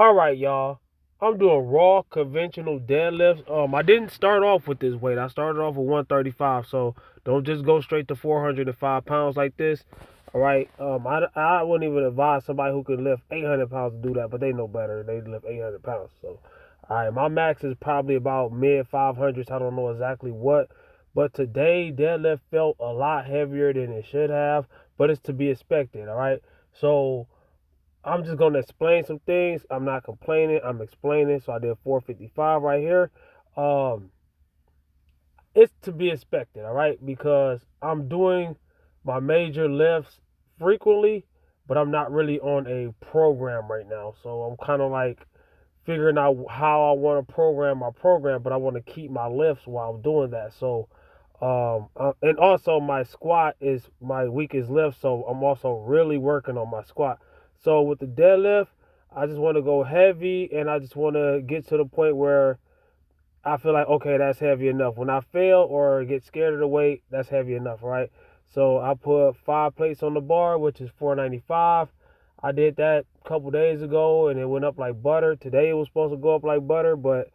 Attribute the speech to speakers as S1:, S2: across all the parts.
S1: All right, y'all. I'm doing raw conventional deadlifts. I didn't start off with this weight. I started off with 135. So don't just go straight to 405 pounds like this. All right. I wouldn't even advise somebody who can lift 800 pounds to do that, but they know better. They lift 800 pounds. So, all right, my max is probably about mid 500s. I don't know exactly what, but today deadlift felt a lot heavier than it should have. But it's to be expected. All right. So I'm just gonna explain some things. I'm not complaining. I'm explaining. So I did 455 right here. Um, it's to be expected, all right, because I'm doing my major lifts frequently, but I'm not really on a program right now. So I'm kind of like figuring out how I want to program my program, but I want to keep my lifts while I'm doing that. So, and also my squat is my weakest lift, so I'm also really working on my squat. So with the deadlift, I just want to go heavy, and I just want to get to the point where I feel like, okay, that's heavy enough. When I fail or get scared of the weight, that's heavy enough, right? So I put 5 plates on the bar, which is 495. I did that a couple days ago, and it went up like butter. Today it was supposed to go up like butter, but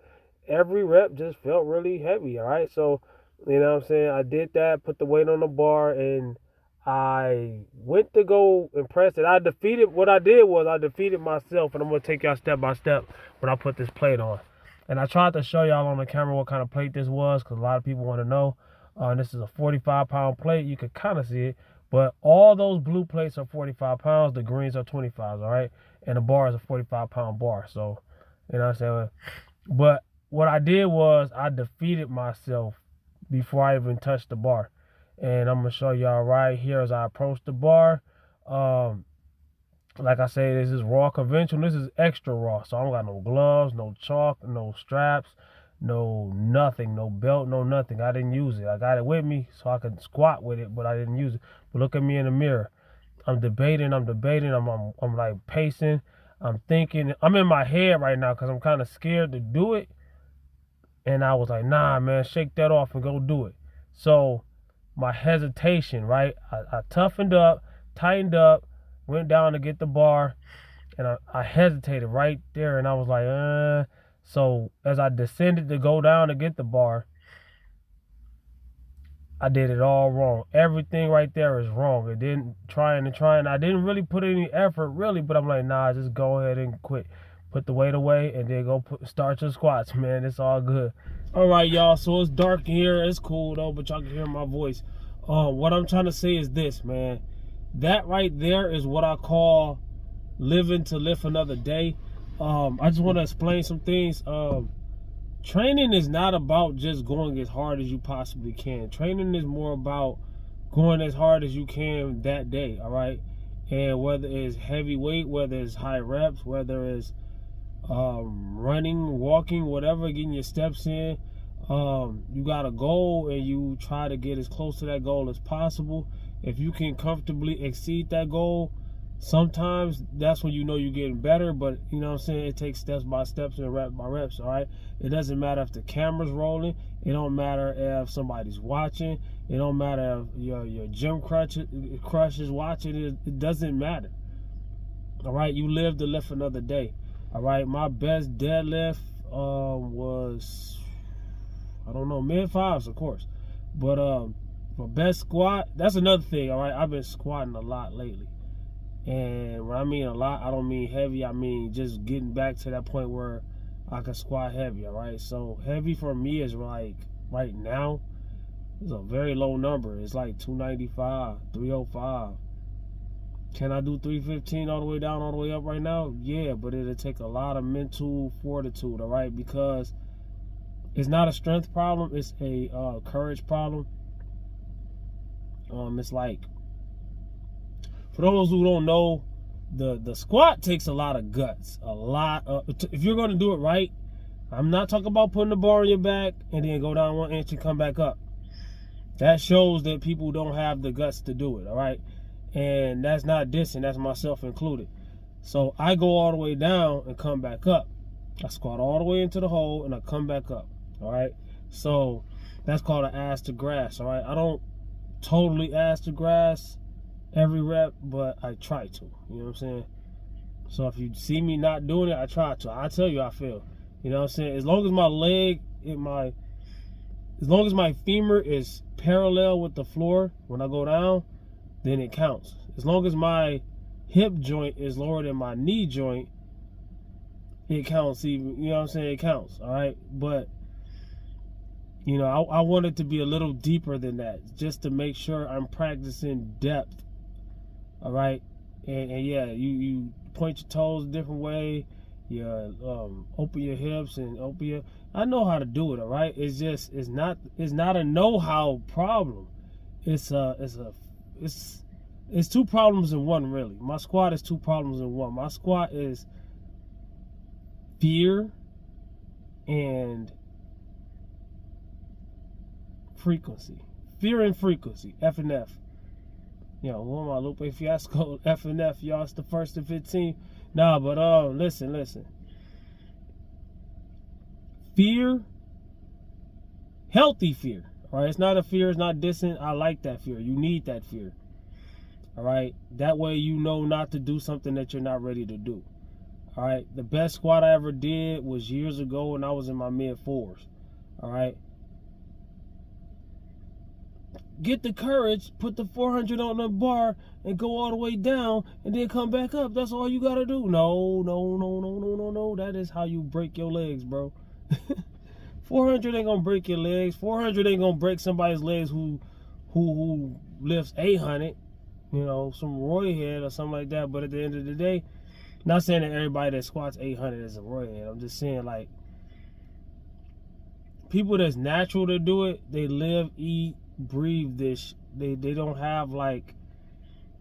S1: every rep just felt really heavy, all right? So, you know what I'm saying? I did that, put the weight on the bar, and I went to go and press it. What I did was I defeated myself, and I'm going to take y'all step by step when I put this plate on. And I tried to show y'all on the camera what kind of plate this was because a lot of people want to know. This is a 45-pound plate. You can kind of see it. But all those blue plates are 45 pounds. The greens are 25s, all right? And the bar is a 45-pound bar. So, you know what I'm saying? But what I did was I defeated myself before I even touched the bar. And I'm going to show y'all right here as I approach the bar. Like I say, this is raw conventional. This is extra raw. So I don't got no gloves, no chalk, no straps, no nothing, no belt, no nothing. I didn't use it. I got it with me so I could squat with it, but I didn't use it. But look at me in the mirror. I'm debating. I'm like pacing. I'm thinking. I'm in my head right now because I'm kind of scared to do it. And I was like, nah, man, shake that off and go do it. So my hesitation, right? I toughened up, tightened up, went down to get the bar, and I hesitated right there, and I was like, So as I descended to go down to get the bar, I did it all wrong. Everything right there is wrong. It didn't trying. I didn't really put any effort, really, but I'm like, nah, just go ahead and quit. Put the weight away, and then start your squats, man. It's all good. All right, y'all. So it's dark in here. It's cool though, but y'all can hear my voice. What I'm trying to say is this, man. That right there is what I call living to live another day. I just want to explain some things. Training is not about just going as hard as you possibly can. Training is more about going as hard as you can that day, all right? And whether it's heavy weight, whether it's high reps, whether it's running, walking, whatever, getting your steps in, you got a goal and you try to get as close to that goal as possible. If you can comfortably exceed that goal, sometimes that's when you know you're getting better, but you know what I'm saying, it takes steps by steps and rep by reps, all right? It doesn't matter if the camera's rolling. It don't matter if somebody's watching. It don't matter if your gym crush is watching. It doesn't matter, all right? You live to live another day, all right? My best deadlift was, I don't know, mid fives, of course, but my best squat, that's another thing, all right? I've been squatting a lot lately. And when I mean a lot, I don't mean heavy. I mean just getting back to that point where I can squat heavy, all right? So heavy for me is like, right now, it's a very low number. It's like 295, 305. Can I do 315 all the way down, all the way up right now? Yeah, but it'll take a lot of mental fortitude, all right? Because it's not a strength problem. It's a courage problem. It's like, for those who don't know, the squat takes a lot of guts. If you're going to do it right, I'm not talking about putting the bar on your back and then go down 1 inch and come back up. That shows that people don't have the guts to do it, all right? And that's not dissing, that's myself included. So I go all the way down and come back up. I squat all the way into the hole and I come back up, all right? So that's called an ass to grass, all right? I don't totally ass to grass every rep, but I try to, you know what I'm saying? So if you see me not doing it, I try to. I tell you, I fail. You know what I'm saying? As long as my leg, as long as my femur is parallel with the floor when I go down, then it counts. As long as my hip joint is lower than my knee joint, it counts even. You know what I'm saying? It counts. All right, but you know, I want it to be a little deeper than that, just to make sure I'm practicing depth. All right, and yeah, you point your toes a different way. You open your hips and open your. I know how to do it. All right, it's not a know-how problem. It's two problems in one, really. My squat is two problems in one. My squat is fear and frequency. Fear and frequency. F and F. You know, one of my Lupe Fiasco, F and F, y'all, it's the 1st and 15. Nah, but listen. Fear, healthy fear. All right, it's not a fear, it's not dissing. I like that fear. You need that fear. All right, that way you know not to do something that you're not ready to do. All right, the best squat I ever did was years ago when I was in my mid-4s. All right. Get the courage, put the 400 on the bar, and go all the way down, and then come back up. That's all you gotta do. No. That is how you break your legs, bro. 400 ain't gonna break your legs. 400 ain't gonna break somebody's legs who lifts 800. You know, some Roy head or something like that. But at the end of the day, not saying that everybody that squats 800 is a Roy head. I'm just saying, like, people that's natural to do it, they live, eat, breathe this. They don't have, like,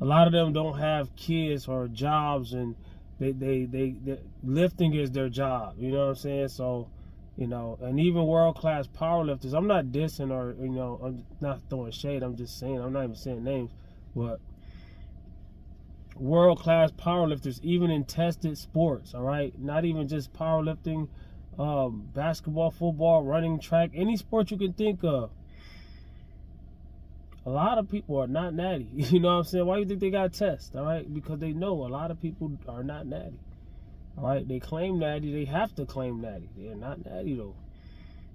S1: a lot of them don't have kids or jobs, and they lifting is their job. You know what I'm saying? So, you know, and even world-class powerlifters, I'm not dissing or, you know, I'm not throwing shade. I'm just saying, I'm not even saying names, but world-class powerlifters, even in tested sports, all right, not even just powerlifting, basketball, football, running, track, any sport you can think of. A lot of people are not natty. You know what I'm saying? Why do you think they got tests? All right, because they know a lot of people are not natty. All right, they claim natty. They have to claim natty. They're not natty though.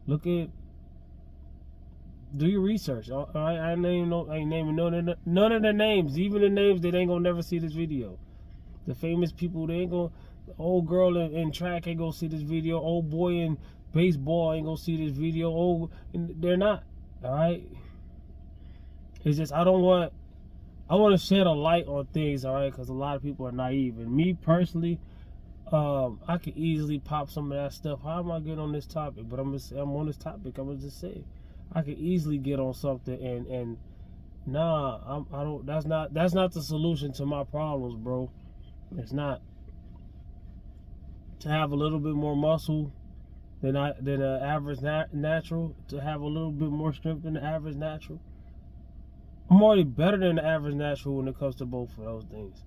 S1: Look at, do your research. All right, I ain't naming none of the names, even the names that ain't gonna never see this video. The famous people, they ain't gonna. The old girl in track ain't gonna see this video. Old boy in baseball ain't gonna see this video. They're not. All right. It's just I want to shed a light on things, all right, because a lot of people are naive. And me personally, I could easily pop some of that stuff. How am I getting on this topic? But I'm on this topic. I'm gonna just say, I could easily get on something and nah, I don't. That's not the solution to my problems, bro. It's not. To have a little bit more muscle than an average natural, to have a little bit more strength than the average natural. I'm already better than the average natural when it comes to both of those things.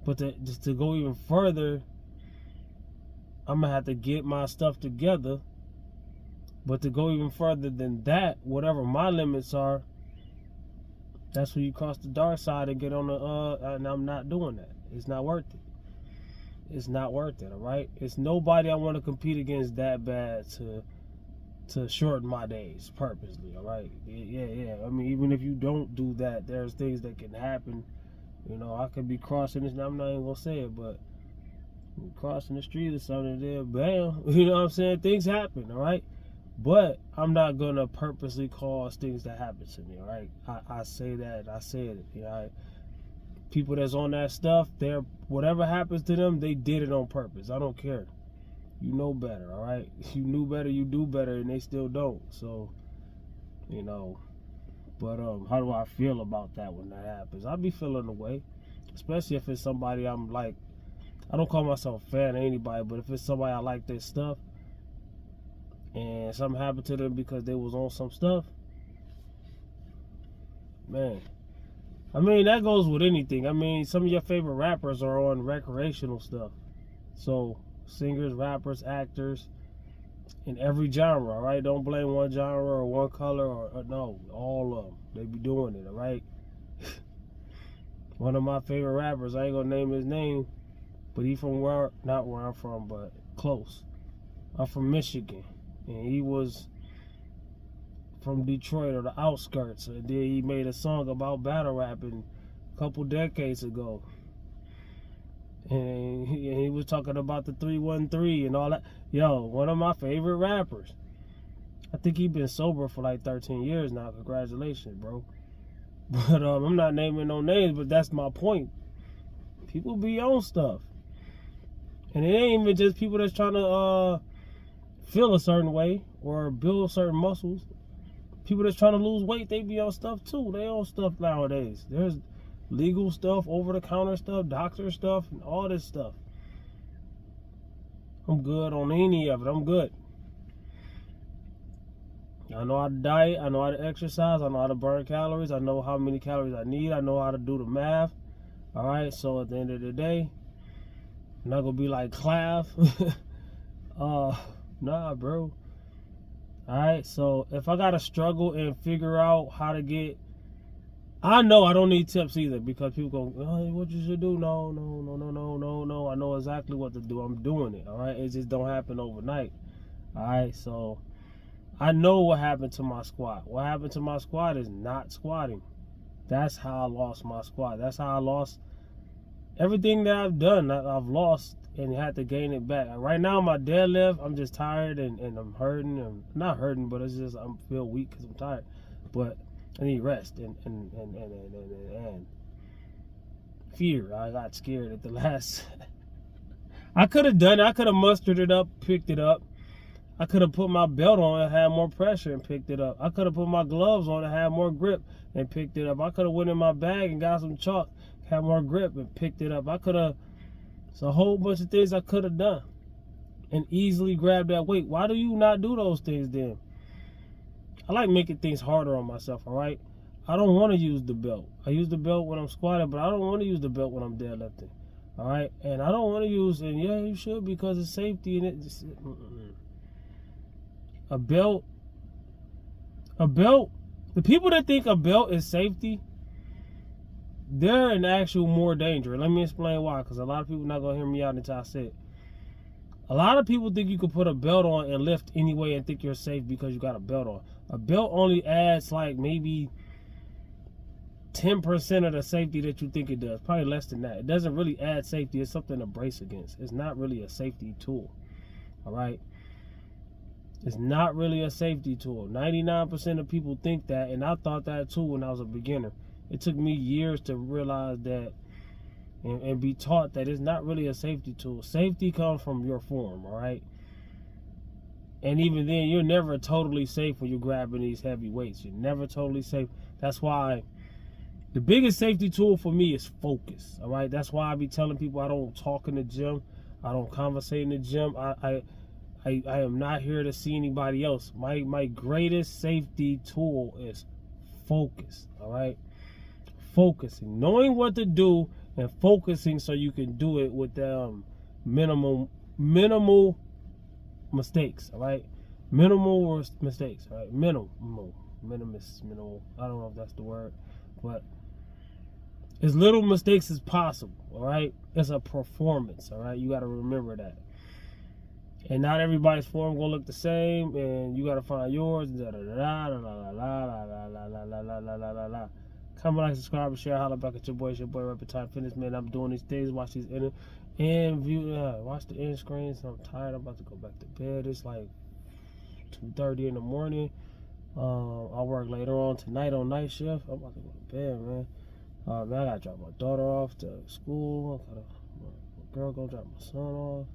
S1: But just to go even further, I'm going to have to get my stuff together. But to go even further than that, whatever my limits are, that's when you cross the dark side and get on the, and I'm not doing that. It's not worth it. It's not worth it, all right? It's nobody I want to compete against that bad to shorten my days purposely, all right? Yeah. I mean, even if you don't do that, there's things that can happen. You know, I could be crossing this, and I'm not even gonna say it, but crossing the street or something, there, bam, you know what I'm saying? Things happen, all right? But I'm not gonna purposely cause things to happen to me, all right? I say that, I said it, you know? People that's on that stuff, whatever happens to them, they did it on purpose. I don't care. You know better, all right? You knew better, you do better, and they still don't. So, you know, but how do I feel about that when that happens? I'll be feeling the way, especially if it's somebody I'm like. I don't call myself a fan of anybody, but if it's somebody I like their stuff, and something happened to them because they was on some stuff, man. I mean, that goes with anything. I mean, some of your favorite rappers are on recreational stuff, so. Singers, rappers, actors, in every genre, all right? Don't blame one genre or one color or no, all of them. They be doing it, all right? One of my favorite rappers, I ain't gonna name his name, but he from not where I'm from, but close. I'm from Michigan, and he was from Detroit or the outskirts. And then he made a song about battle rapping a couple decades ago. And he was talking about the 313 and all that. Yo, one of my favorite rappers. I think he been sober for like 13 years now. Congratulations, bro. But I'm not naming no names, but that's my point. People be on stuff. And it ain't even just people that's trying to feel a certain way or build certain muscles. People that's trying to lose weight, they be on stuff too. They on stuff nowadays. There's legal stuff, over-the-counter stuff, doctor stuff, and all this stuff. I'm good on any of it. I'm good. I know how to diet. I know how to exercise. I know how to burn calories. I know how many calories I need. I know how to do the math. All right, so at the end of the day, I'm not going to be like Clav. Nah, bro. Alright, so if I gotta struggle and figure out how to get, I know I don't need tips either, because people go, oh, what you should do? No. I know exactly what to do. I'm doing it. Alright, it just don't happen overnight. Alright, so I know what happened to my squat. What happened to my squat is not squatting. That's how I lost my squat. That's how I lost everything that I've done. I've lost and had to gain it back. Right now, my deadlift, I'm just tired and I'm hurting. I'm not hurting, but it's just I feel weak because I'm tired. But I need rest and fear. I got scared at the last. I could have done it. I could have mustered it up, picked it up. I could have put my belt on and had more pressure and picked it up. I could have put my gloves on and had more grip and picked it up. I could have went in my bag and got some chalk, had more grip and picked it up. I could have. It's a whole bunch of things I could have done and easily grabbed that weight. Why do you not do those things then? I like making things harder on myself, all right? I don't want to use the belt. I use the belt when I'm squatting, but I don't want to use the belt when I'm deadlifting, all right? And I don't want to use, and yeah, you should, because it's safety and it just, a belt, the people that think a belt is safety, they're in actual more danger. Let me explain why, because a lot of people not going to hear me out until I say it. A lot of people think you can put a belt on and lift anyway and think you're safe because you got a belt on. A belt only adds like maybe 10% of the safety that you think it does. Probably less than that. It doesn't really add safety. It's something to brace against. It's not really a safety tool. All right? It's not really a safety tool. 99% of people think that, and I thought that too when I was a beginner. It took me years to realize that and be taught that it's not really a safety tool. Safety comes from your form, all right? And even then, you're never totally safe when you're grabbing these heavy weights. You're never totally safe. That's why the biggest safety tool for me is focus, all right? That's why I be telling people I don't talk in the gym. I don't conversate in the gym. I am not here to see anybody else. My greatest safety tool is focus, all right? Focusing, knowing what to do and focusing so you can do it with minimal mistakes, all right? Minimal mistakes, all right? Minimal. I don't know if that's the word, but as little mistakes as possible, all right? It's a performance, all right? You got to remember that. And not everybody's form gonna look the same, and you gotta find yours. Comment, like, subscribe, and share. Holla back at your boy. It's your boy, Rapid Time Fitness, man. I'm doing these things. Watch these watch the end screens. I'm tired. I'm about to go back to bed. It's like 2:30 in the morning. I'll work later on tonight on night shift. I'm about to go to bed, man. Man, I gotta drop my daughter off to school. My girl gonna drop my son off.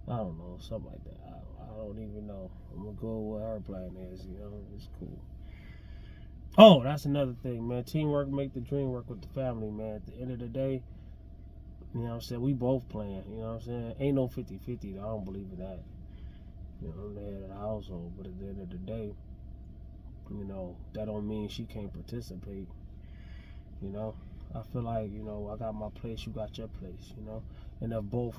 S1: I don't know, something like that. I don't even know. I'm gonna go where her plan is, you know. It's cool. Oh, that's another thing, man. Teamwork make the dream work with the family, man. At the end of the day, you know what I'm saying, we both playing, you know what I'm saying? Ain't no 50-50, I don't believe in that. You know, I'm the head of the household, but at the end of the day, you know, that don't mean she can't participate. You know, I feel like, you know, I got my place, you got your place, you know, and if both